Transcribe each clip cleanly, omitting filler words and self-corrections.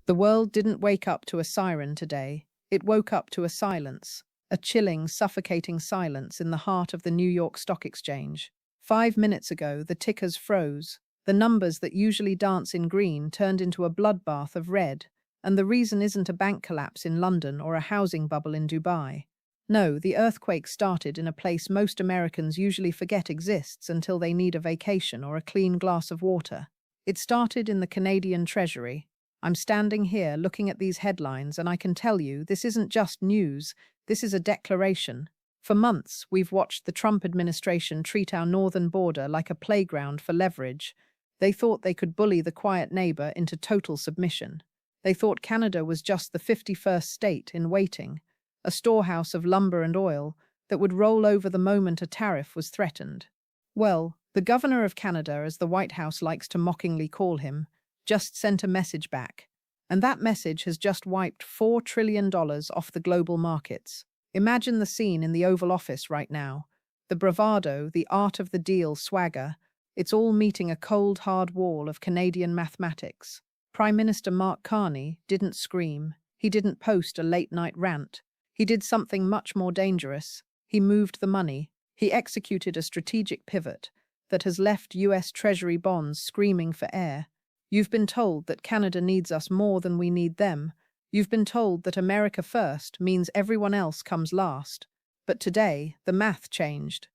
The world didn't wake up to a siren today. It woke up to a silence, a chilling, suffocating silence in the heart of the New York Stock Exchange. 5 minutes ago, the tickers froze. The numbers that usually dance in green turned into a bloodbath of red, and the reason isn't a bank collapse in London or a housing bubble in Dubai. No, the earthquake started in a place most Americans usually forget exists until they need a vacation or a clean glass of water. It started in the Canadian Treasury. I'm standing here looking at these headlines, and I can tell you this isn't just news, this is a declaration. For months, we've watched the Trump administration treat our northern border like a playground for leverage. They thought they could bully the quiet neighbor into total submission. They thought Canada was just the 51st state in waiting, a storehouse of lumber and oil that would roll over the moment a tariff was threatened. Well, the Governor of Canada, as the White House likes to mockingly call him, just sent a message back. And that message has just wiped $4 trillion off the global markets. Imagine the scene in the Oval Office right now. The bravado, the art of the deal swagger, it's all meeting a cold, hard wall of Canadian mathematics. Prime Minister Mark Carney didn't scream. He didn't post a late-night rant. He did something much more dangerous. He moved the money. He executed a strategic pivot that has left US Treasury bonds screaming for air. You've been told that Canada needs us more than we need them. You've been told that America first means everyone else comes last. But today, the math changed.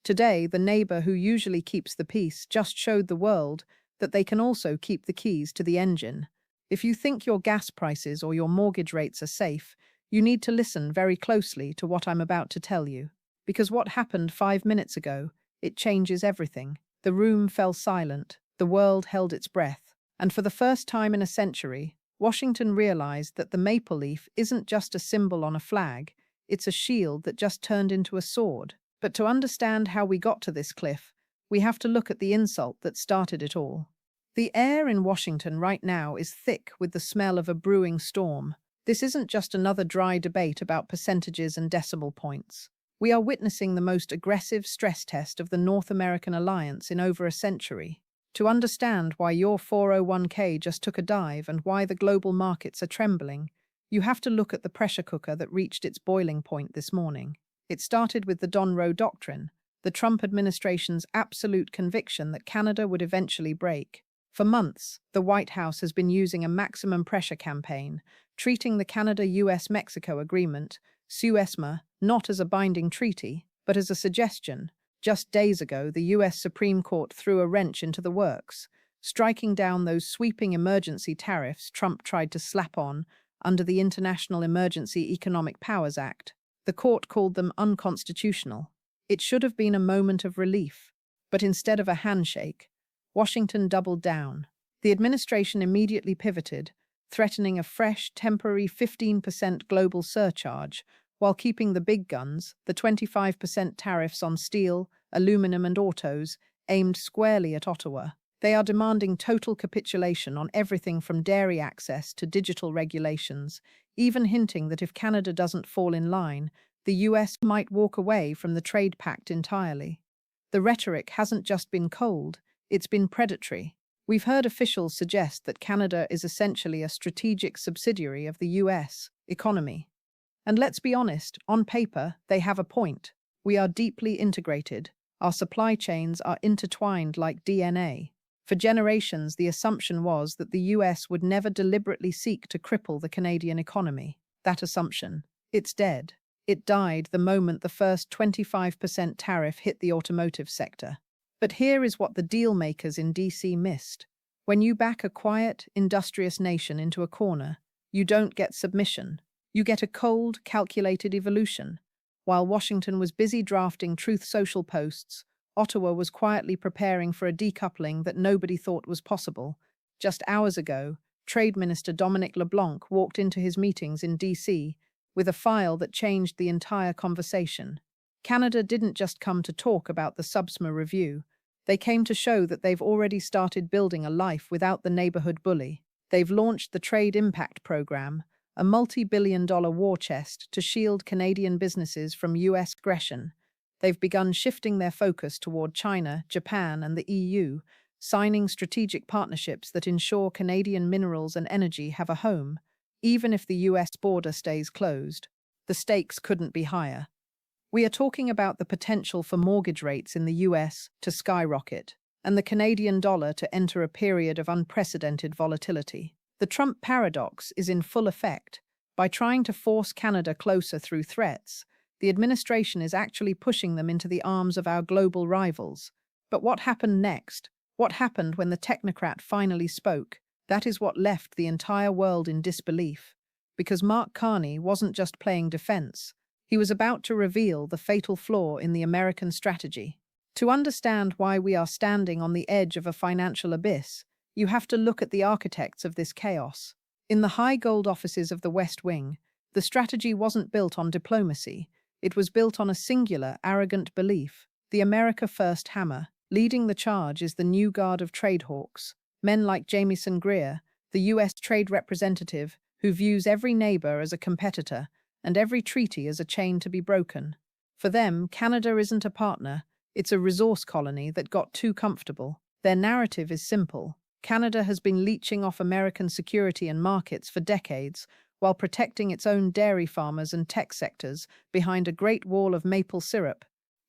Today, the neighbor who usually keeps the peace just showed the world that they can also keep the keys to the engine. If you think your gas prices or your mortgage rates are safe, you need to listen very closely to what I'm about to tell you. Because what happened 5 minutes ago, it changes everything. The room fell silent. The world held its breath. And for the first time in a century, Washington realized that the maple leaf isn't just a symbol on a flag, it's a shield that just turned into a sword. But to understand how we got to this cliff, we have to look at the insult that started it all. The air in Washington right now is thick with the smell of a brewing storm. This isn't just another dry debate about percentages and decimal points. We are witnessing the most aggressive stress test of the North American alliance in over a century. To understand why your 401k just took a dive and why the global markets are trembling, you have to look at the pressure cooker that reached its boiling point this morning. It started with the Don Roe Doctrine, the Trump administration's absolute conviction that Canada would eventually break. For months, the White House has been using a maximum pressure campaign, treating the Canada-US-Mexico Agreement, SUESMA, not as a binding treaty, but as a suggestion. Just days ago, the US Supreme Court threw a wrench into the works, striking down those sweeping emergency tariffs Trump tried to slap on under the International Emergency Economic Powers Act. The court called them unconstitutional. It should have been a moment of relief, but instead of a handshake, Washington doubled down. The administration immediately pivoted, threatening a fresh, temporary 15% global surcharge, while keeping the big guns, the 25% tariffs on steel, aluminum and autos, aimed squarely at Ottawa. They are demanding total capitulation on everything from dairy access to digital regulations, even hinting that if Canada doesn't fall in line, the US might walk away from the trade pact entirely. The rhetoric hasn't just been cold, it's been predatory. We've heard officials suggest that Canada is essentially a strategic subsidiary of the US economy. And let's be honest, on paper, they have a point. We are deeply integrated. Our supply chains are intertwined like DNA. For generations, the assumption was that the US would never deliberately seek to cripple the Canadian economy. That assumption, it's dead. It died the moment the first 25% tariff hit the automotive sector. But here is what the deal makers in DC missed. When you back a quiet, industrious nation into a corner, you don't get submission. You get a cold, calculated evolution. While Washington was busy drafting Truth Social posts, Ottawa was quietly preparing for a decoupling that nobody thought was possible. Just hours ago, Trade Minister Dominic LeBlanc walked into his meetings in DC with a file that changed the entire conversation. Canada didn't just come to talk about the SUBSMA review. They came to show that they've already started building a life without the neighborhood bully. They've launched the Trade Impact Program, a multi-billion-dollar war chest to shield Canadian businesses from US aggression. They've begun shifting their focus toward China, Japan, and the EU, signing strategic partnerships that ensure Canadian minerals and energy have a home, even if the US border stays closed. The stakes couldn't be higher. We are talking about the potential for mortgage rates in the US to skyrocket and the Canadian dollar to enter a period of unprecedented volatility. The Trump paradox is in full effect. By trying to force Canada closer through threats, the administration is actually pushing them into the arms of our global rivals. But what happened next? What happened when the technocrat finally spoke? That is what left the entire world in disbelief. Because Mark Carney wasn't just playing defense. He was about to reveal the fatal flaw in the American strategy. To understand why we are standing on the edge of a financial abyss, you have to look at the architects of this chaos. In the high gold offices of the West Wing, the strategy wasn't built on diplomacy. It was built on a singular, arrogant belief. The America First hammer. Leading the charge is the new guard of trade hawks. Men like Jamieson Greer, the US trade representative, who views every neighbor as a competitor and every treaty as a chain to be broken. For them, Canada isn't a partner, it's a resource colony that got too comfortable. Their narrative is simple. Canada has been leeching off American security and markets for decades while protecting its own dairy farmers and tech sectors behind a great wall of maple syrup.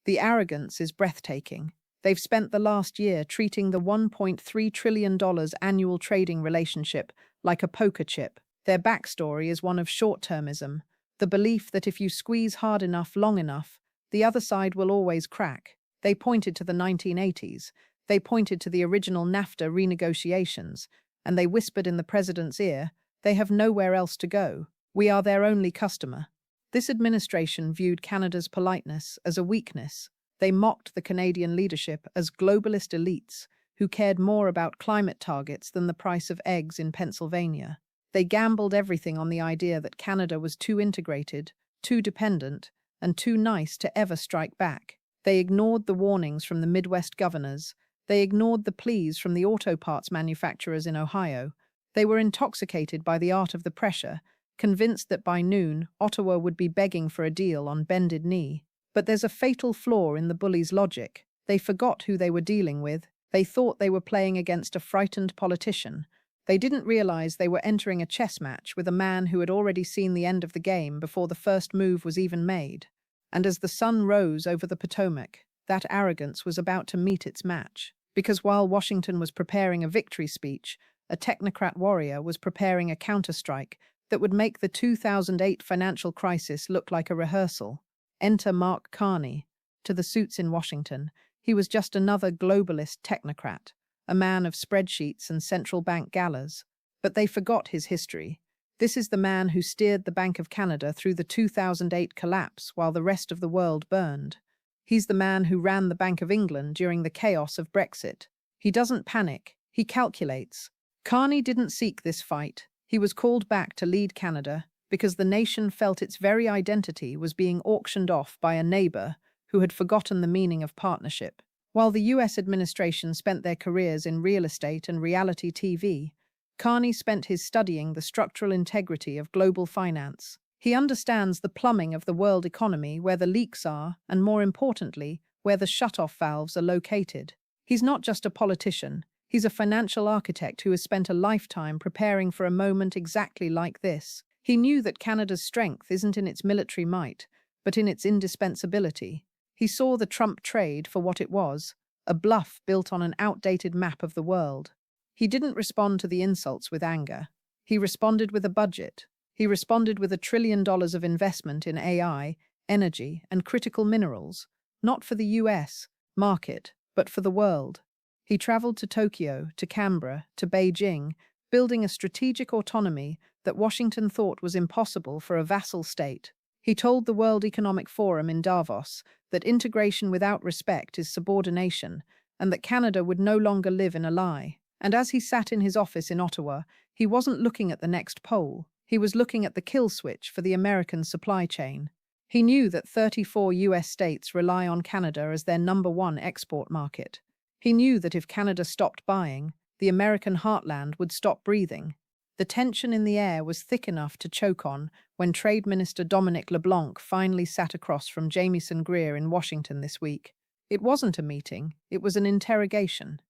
The arrogance is breathtaking. They've spent the last year treating the $1.3 trillion annual trading relationship like a poker chip. Their backstory is one of short-termism, the belief that if you squeeze hard enough, long enough, the other side will always crack. They pointed to the 1980s. They pointed to the original NAFTA renegotiations, and they whispered in the president's ear, they have nowhere else to go. We are their only customer. This administration viewed Canada's politeness as a weakness. They mocked the Canadian leadership as globalist elites who cared more about climate targets than the price of eggs in Pennsylvania. They gambled everything on the idea that Canada was too integrated, too dependent, and too nice to ever strike back. They ignored the warnings from the Midwest governors. They ignored the pleas from the auto parts manufacturers in Ohio. They were intoxicated by the art of the pressure, convinced that by noon, Ottawa would be begging for a deal on bended knee. But there's a fatal flaw in the bullies' logic. They forgot who they were dealing with. They thought they were playing against a frightened politician. They didn't realize they were entering a chess match with a man who had already seen the end of the game before the first move was even made. And as the sun rose over the Potomac, that arrogance was about to meet its match. Because while Washington was preparing a victory speech, a technocrat warrior was preparing a counterstrike that would make the 2008 financial crisis look like a rehearsal. Enter Mark Carney. To the suits in Washington, he was just another globalist technocrat, a man of spreadsheets and central bank galas. But they forgot his history. This is the man who steered the Bank of Canada through the 2008 collapse while the rest of the world burned. He's the man who ran the Bank of England during the chaos of Brexit. He doesn't panic, he calculates. Carney didn't seek this fight. He was called back to lead Canada because the nation felt its very identity was being auctioned off by a neighbor who had forgotten the meaning of partnership. While the US administration spent their careers in real estate and reality TV, Carney spent his studying the structural integrity of global finance. He understands the plumbing of the world economy, where the leaks are, and more importantly, where the shut-off valves are located. He's not just a politician, he's a financial architect who has spent a lifetime preparing for a moment exactly like this. He knew that Canada's strength isn't in its military might, but in its indispensability. He saw the Trump trade for what it was, a bluff built on an outdated map of the world. He didn't respond to the insults with anger. He responded with a budget. He responded with $1 trillion of investment in AI, energy, and critical minerals, not for the US market, but for the world. He traveled to Tokyo, to Canberra, to Beijing, building a strategic autonomy that Washington thought was impossible for a vassal state. He told the World Economic Forum in Davos that integration without respect is subordination, and that Canada would no longer live in a lie. And as he sat in his office in Ottawa, he wasn't looking at the next poll. He was looking at the kill switch for the American supply chain. He knew that 34 US states rely on Canada as their #1 export market. He knew that if Canada stopped buying, the American heartland would stop breathing. The tension in the air was thick enough to choke on when Trade Minister Dominic LeBlanc finally sat across from Jamieson Greer in Washington this week. It wasn't a meeting, it was an interrogation.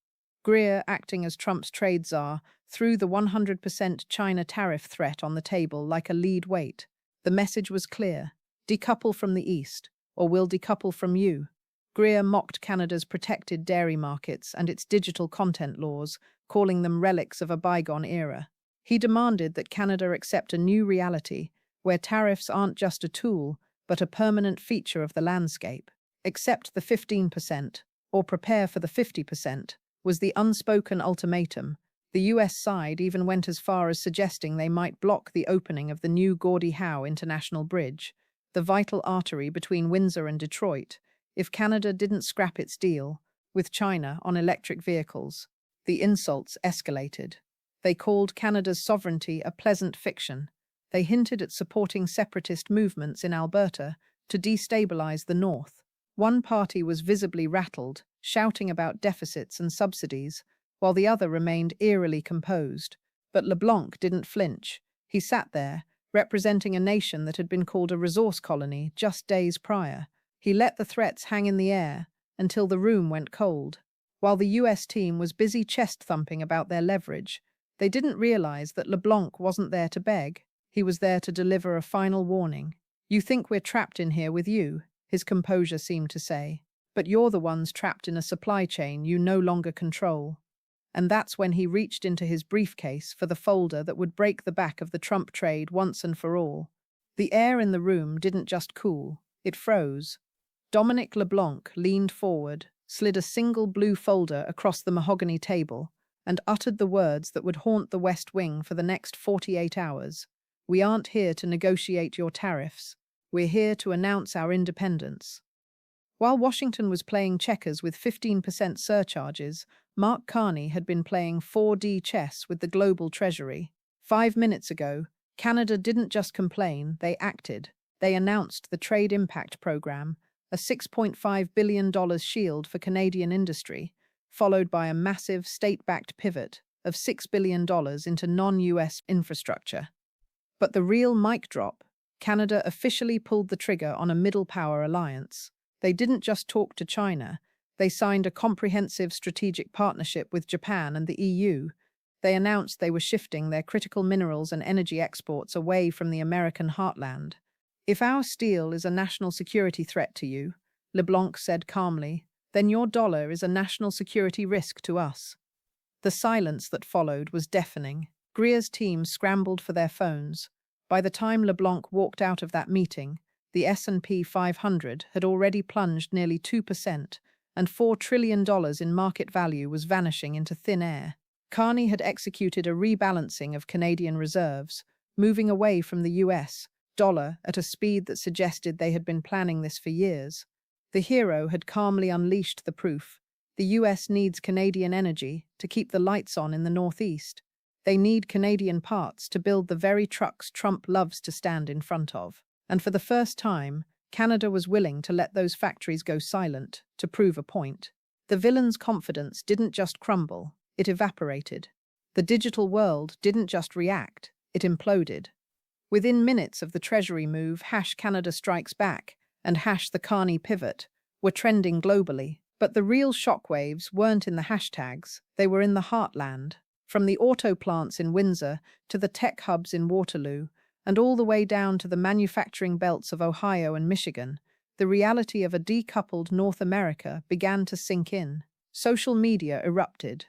Greer, acting as Trump's trade czar, threw the 100% China tariff threat on the table like a lead weight. The message was clear: decouple from the East, or we'll decouple from you. Greer mocked Canada's protected dairy markets and its digital content laws, calling them relics of a bygone era. He demanded that Canada accept a new reality, where tariffs aren't just a tool, but a permanent feature of the landscape. Accept the 15%, or prepare for the 50%, was the unspoken ultimatum. The US side even went as far as suggesting they might block the opening of the new Gordie Howe International Bridge, the vital artery between Windsor and Detroit, if Canada didn't scrap its deal with China on electric vehicles. The insults escalated. They called Canada's sovereignty a pleasant fiction. They hinted at supporting separatist movements in Alberta to destabilize the North. One party was visibly rattled, shouting about deficits and subsidies, while the other remained eerily composed. But LeBlanc didn't flinch. He sat there, representing a nation that had been called a resource colony just days prior. He let the threats hang in the air until the room went cold. While the US team was busy chest-thumping about their leverage, they didn't realize that LeBlanc wasn't there to beg. He was there to deliver a final warning. "You think we're trapped in here with you," his composure seemed to say, "but you're the ones trapped in a supply chain you no longer control." And that's when he reached into his briefcase for the folder that would break the back of the Trump trade once and for all. The air in the room didn't just cool, it froze. Dominic LeBlanc leaned forward, slid a single blue folder across the mahogany table, and uttered the words that would haunt the West Wing for the next 48 hours. "We aren't here to negotiate your tariffs. We're here to announce our independence." While Washington was playing checkers with 15% surcharges, Mark Carney had been playing 4D chess with the global Treasury. 5 minutes ago, Canada didn't just complain, they acted. They announced the Trade Impact Program, a $6.5 billion shield for Canadian industry, followed by a massive state-backed pivot of $6 billion into non-US infrastructure. But the real mic drop: Canada officially pulled the trigger on a middle power alliance. They didn't just talk to China, they signed a comprehensive strategic partnership with Japan and the EU. They announced they were shifting their critical minerals and energy exports away from the American heartland. "If our steel is a national security threat to you," LeBlanc said calmly, "then your dollar is a national security risk to us." The silence that followed was deafening. Greer's team scrambled for their phones. By the time LeBlanc walked out of that meeting, the S&P 500 had already plunged nearly 2%, and $4 trillion in market value was vanishing into thin air. Carney had executed a rebalancing of Canadian reserves, moving away from the US dollar at a speed that suggested they had been planning this for years. The hero had calmly unleashed the proof. The US needs Canadian energy to keep the lights on in the Northeast. They need Canadian parts to build the very trucks Trump loves to stand in front of. And for the first time, Canada was willing to let those factories go silent to prove a point. The villain's confidence didn't just crumble, it evaporated. The digital world didn't just react, it imploded. Within minutes of the Treasury move, #Canada Strikes Back and #the Carney Pivot were trending globally. But the real shockwaves weren't in the hashtags, they were in the heartland. From the auto plants in Windsor to the tech hubs in Waterloo, and all the way down to the manufacturing belts of Ohio and Michigan, the reality of a decoupled North America began to sink in. Social media erupted.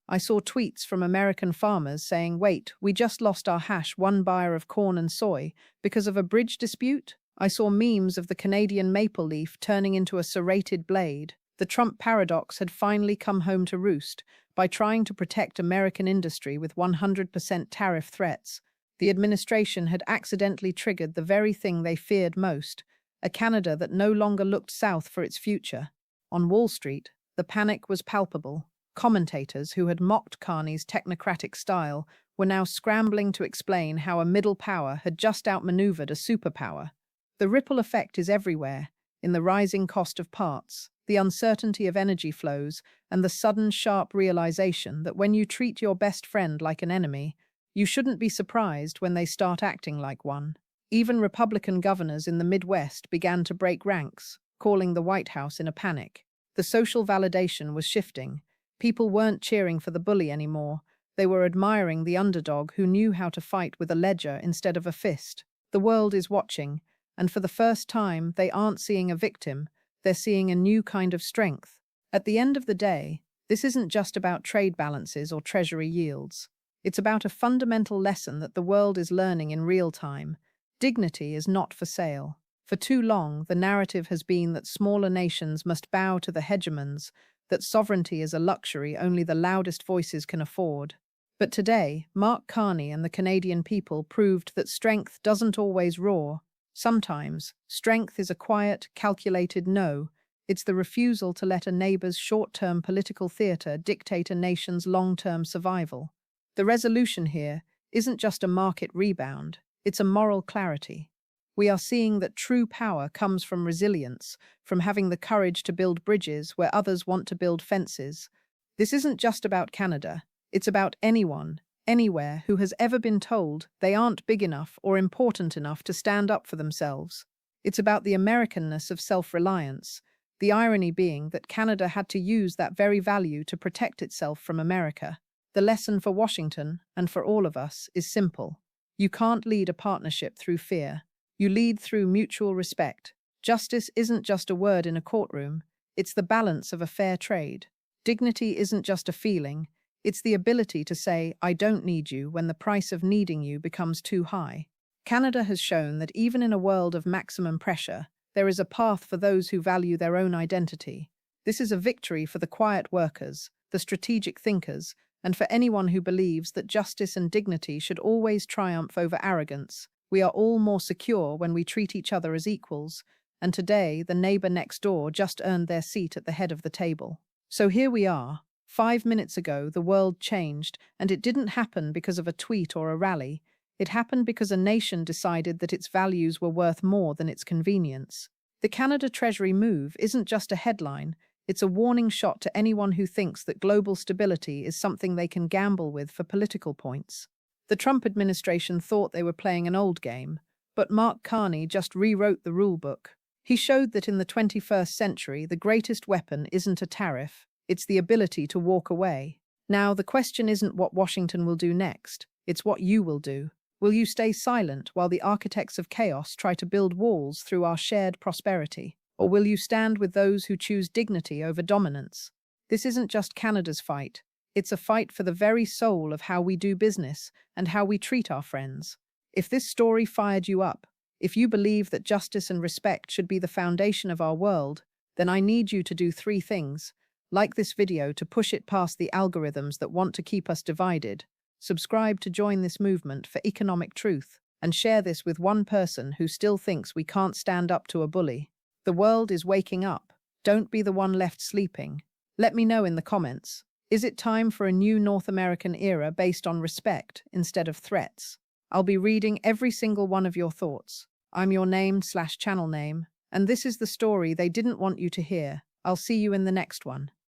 I saw tweets from American farmers saying, "Wait, we just lost our one buyer of corn and soy because of a bridge dispute." I saw memes of the Canadian maple leaf turning into a serrated blade. The Trump paradox had finally come home to roost. By trying to protect American industry with 100% tariff threats, the administration had accidentally triggered the very thing they feared most, a Canada that no longer looked south for its future. On Wall Street, the panic was palpable. Commentators who had mocked Carney's technocratic style were now scrambling to explain how a middle power had just outmaneuvered a superpower. The ripple effect is everywhere, in the rising cost of parts, the uncertainty of energy flows, and the sudden sharp realization that when you treat your best friend like an enemy, you shouldn't be surprised when they start acting like one. Even Republican governors in the Midwest began to break ranks, calling the White House in a panic. The social validation was shifting. People weren't cheering for the bully anymore. They were admiring the underdog who knew how to fight with a ledger instead of a fist. The world is watching, and for the first time, they aren't seeing a victim, they're seeing a new kind of strength. At the end of the day, this isn't just about trade balances or Treasury yields. It's about a fundamental lesson that the world is learning in real time. Dignity is not for sale. For too long, the narrative has been that smaller nations must bow to the hegemons, that sovereignty is a luxury only the loudest voices can afford. But today, Mark Carney and the Canadian people proved that strength doesn't always roar. Sometimes, strength is a quiet, calculated no. It's the refusal to let a neighbour's short-term political theatre dictate a nation's long-term survival. The resolution here isn't just a market rebound, it's a moral clarity. We are seeing that true power comes from resilience, from having the courage to build bridges where others want to build fences. This isn't just about Canada, it's about anyone, anywhere, who has ever been told they aren't big enough or important enough to stand up for themselves. It's about the Americanness of self-reliance, the irony being that Canada had to use that very value to protect itself from America. The lesson for Washington, and for all of us, is simple. You can't lead a partnership through fear. You lead through mutual respect. Justice isn't just a word in a courtroom, it's the balance of a fair trade. Dignity isn't just a feeling, it's the ability to say, I don't need you when the price of needing you becomes too high. Canada has shown that even in a world of maximum pressure, there is a path for those who value their own identity. This is a victory for the quiet workers, the strategic thinkers, and for anyone who believes that justice and dignity should always triumph over arrogance. We are all more secure when we treat each other as equals, and today the neighbour next door just earned their seat at the head of the table. So here we are. 5 minutes ago, the world changed, and it didn't happen because of a tweet or a rally. It happened because a nation decided that its values were worth more than its convenience. The Canada Treasury move isn't just a headline, it's a warning shot to anyone who thinks that global stability is something they can gamble with for political points. The Trump administration thought they were playing an old game, but Mark Carney just rewrote the rulebook. He showed that in the 21st century, the greatest weapon isn't a tariff, it's the ability to walk away. Now, the question isn't what Washington will do next, it's what you will do. Will you stay silent while the architects of chaos try to build walls through our shared prosperity? Or will you stand with those who choose dignity over dominance? This isn't just Canada's fight. It's a fight for the very soul of how we do business and how we treat our friends. If this story fired you up, if you believe that justice and respect should be the foundation of our world, then I need you to do 3 things. Like this video to push it past the algorithms that want to keep us divided. Subscribe to join this movement for economic truth, and share this with one person who still thinks we can't stand up to a bully. The world is waking up. Don't be the one left sleeping. Let me know in the comments. Is it time for a new North American era based on respect instead of threats? I'll be reading every single one of your thoughts. I'm your name/channel name, and this is the story they didn't want you to hear. I'll see you in the next one.